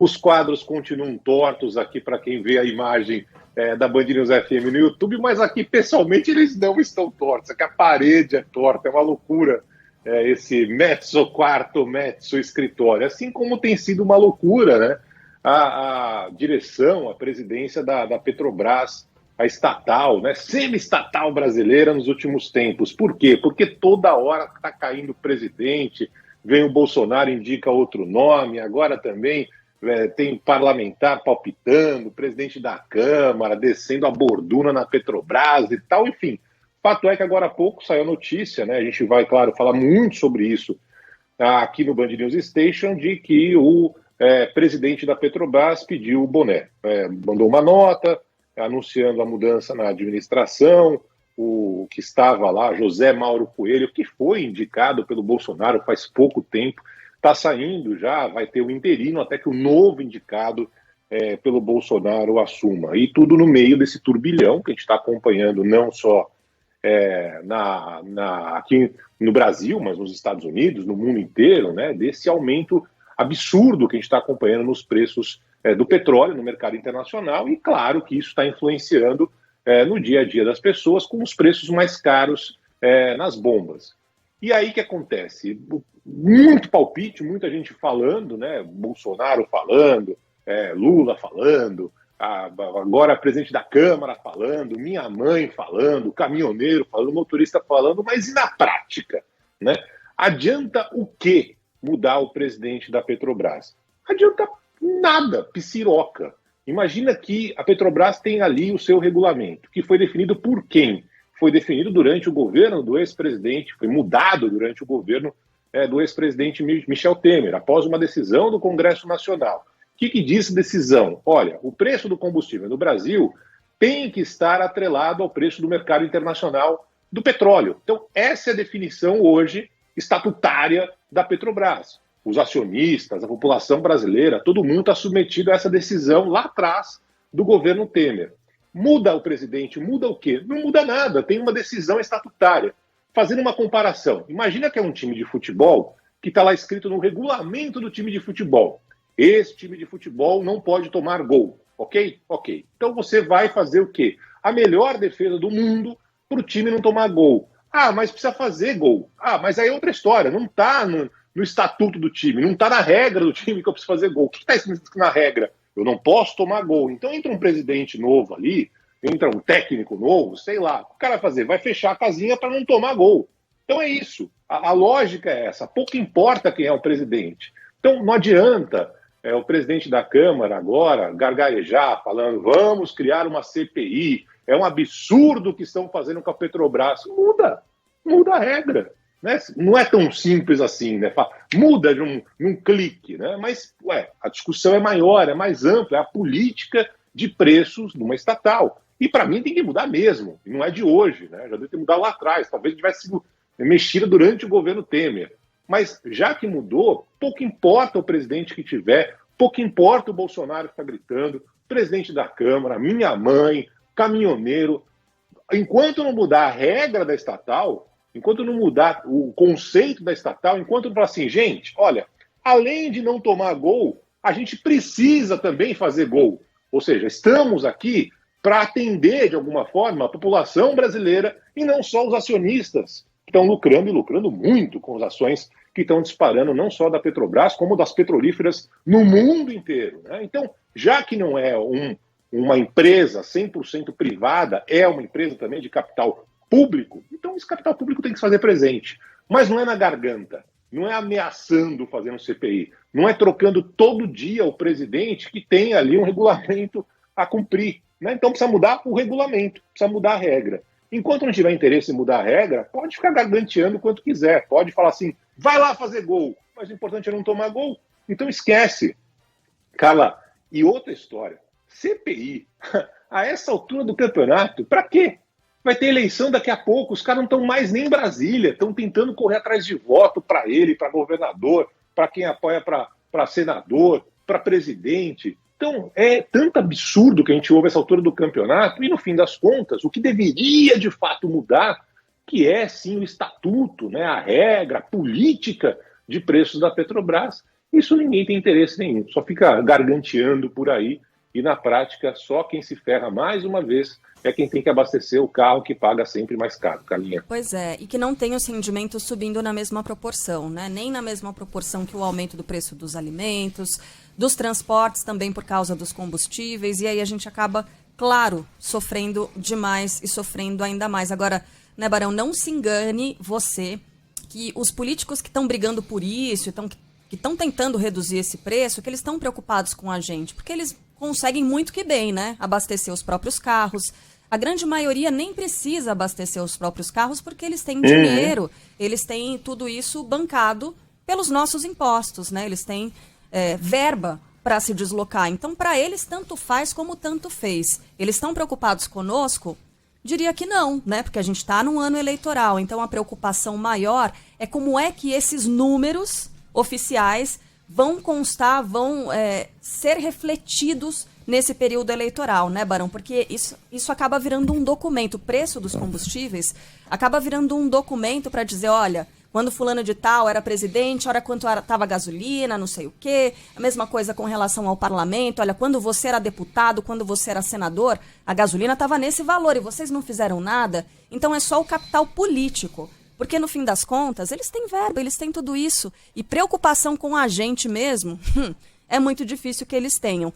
Os quadros continuam tortos aqui para quem vê a imagem da Band News FM no YouTube, mas aqui pessoalmente eles não estão tortos, aqui a parede é torta, é uma loucura esse mezzo quarto, mezzo escritório, assim como tem sido uma loucura, né? A direção, a presidência da Petrobras, a estatal, né, semi-estatal brasileira nos últimos tempos. Por quê? Porque toda hora está caindo o presidente, vem o Bolsonaro, indica outro nome, agora também tem parlamentar palpitando, presidente da Câmara, descendo a borduna na Petrobras e tal, enfim. Fato é que agora há pouco saiu a notícia, né, a gente vai, claro, falar muito sobre isso aqui no Band News Station, de que o presidente da Petrobras pediu o boné. Mandou uma nota anunciando a mudança na administração, o que estava lá, José Mauro Coelho, que foi indicado pelo Bolsonaro faz pouco tempo, está saindo já, vai ter o interino até que o novo indicado pelo Bolsonaro assuma. E tudo no meio desse turbilhão que a gente está acompanhando, não só aqui no Brasil, mas nos Estados Unidos, no mundo inteiro, né, desse aumento absurdo que a gente está acompanhando nos preços do petróleo no mercado internacional, e claro que isso está influenciando no dia a dia das pessoas com os preços mais caros nas bombas. E aí o que acontece? Muito palpite, muita gente falando, né? Bolsonaro falando, Lula falando, agora presidente da Câmara falando, minha mãe falando, caminhoneiro falando, motorista falando, mas e na prática, né? Adianta o quê mudar o presidente da Petrobras? Adianta nada, psiroca. Imagina que a Petrobras tem ali o seu regulamento, que foi definido por quem? Foi definido durante o governo do ex-presidente, foi mudado durante o governo do ex-presidente Michel Temer, após uma decisão do Congresso Nacional. O que diz a decisão? Olha, o preço do combustível no Brasil tem que estar atrelado ao preço do mercado internacional do petróleo. Então, essa é a definição hoje estatutária da Petrobras. Os acionistas, a população brasileira, todo mundo está submetido a essa decisão lá atrás do governo Temer. Muda o presidente, muda o quê? Não muda nada, tem uma decisão estatutária. Fazendo uma comparação, imagina que é um time de futebol que está lá escrito no regulamento do time de futebol. Esse time de futebol não pode tomar gol, ok? Ok. Então você vai fazer o quê? A melhor defesa do mundo para o time não tomar gol. Ah, mas precisa fazer gol. Ah, mas aí é outra história, não está no estatuto do time, não está na regra do time que eu preciso fazer gol. O que está escrito na regra? Eu não posso tomar gol. Então entra um presidente novo ali, entra um técnico novo, sei lá. O que o cara vai fazer? Vai fechar a casinha para não tomar gol. Então é isso. A lógica é essa. Pouco importa quem é o presidente. Então não adianta o presidente da Câmara agora gargarejar, falando vamos criar uma CPI, é um absurdo o que estão fazendo com a Petrobras. Muda a regra. Né? Não é tão simples assim, né? Muda num clique, né? Mas a discussão é maior, é mais ampla, é a política de preços numa estatal. E para mim tem que mudar mesmo, e não é de hoje, né? Já deve ter mudado lá atrás, talvez tivesse sido mexida durante o governo Temer. Mas já que mudou, pouco importa o presidente que tiver, pouco importa o Bolsonaro que está gritando, o presidente da Câmara, minha mãe, caminhoneiro. Enquanto não mudar a regra da estatal, enquanto não mudar o conceito da estatal, enquanto não falar assim, gente, olha, além de não tomar gol, a gente precisa também fazer gol. Ou seja, estamos aqui para atender, de alguma forma, a população brasileira e não só os acionistas que estão lucrando e lucrando muito com as ações que estão disparando, não só da Petrobras, como das petrolíferas no mundo inteiro. Né? Então, já que não é uma empresa 100% privada, é uma empresa também de capital público, então esse capital público tem que se fazer presente. Mas não é na garganta, não é ameaçando fazer um CPI, não é trocando todo dia o presidente que tem ali um regulamento a cumprir. Né? Então precisa mudar o regulamento, precisa mudar a regra. Enquanto não tiver interesse em mudar a regra, pode ficar garganteando quanto quiser, pode falar assim, vai lá fazer gol, mas o importante é não tomar gol, então esquece. Carla, e outra história, CPI, a essa altura do campeonato, para quê? Vai ter eleição daqui a pouco, os caras não estão mais nem em Brasília, estão tentando correr atrás de voto para ele, para governador, para quem apoia para senador, para presidente. Então, é tanto absurdo que a gente ouve essa altura do campeonato, e no fim das contas, o que deveria de fato mudar, que é sim o estatuto, né, a regra, a política de preços da Petrobras, Isso ninguém tem interesse nenhum, só fica garganteando por aí e na prática só quem se ferra mais uma vez é quem tem que abastecer o carro que paga sempre mais caro, Carlinha. Pois é, e que não tem os rendimentos subindo na mesma proporção, né? Nem na mesma proporção que o aumento do preço dos alimentos, dos transportes também por causa dos combustíveis, e aí a gente acaba, claro, sofrendo demais e sofrendo ainda mais. Agora, né, Barão, não se engane você que os políticos que estão brigando por isso, que estão tentando reduzir esse preço, que eles estão preocupados com a gente, porque eles conseguem muito que bem, né? Abastecer os próprios carros. A grande maioria nem precisa abastecer os próprios carros porque eles têm dinheiro, eles têm tudo isso bancado pelos nossos impostos, né? Eles têm verba para se deslocar. Então, para eles, tanto faz como tanto fez. Eles estão preocupados conosco? Diria que não, né? Porque a gente está num ano eleitoral. Então, a preocupação maior é como é que esses números oficiais vão constar, vão ser refletidos nesse período eleitoral, né, Barão? Porque isso acaba virando um documento. O preço dos combustíveis acaba virando um documento para dizer, olha, quando fulano de tal era presidente, olha quanto estava a gasolina, não sei o quê. A mesma coisa com relação ao parlamento. Olha, quando você era deputado, quando você era senador, a gasolina estava nesse valor e vocês não fizeram nada. Então é só o capital político. Porque, no fim das contas, eles têm verba, eles têm tudo isso. E preocupação com a gente mesmo, é muito difícil que eles tenham.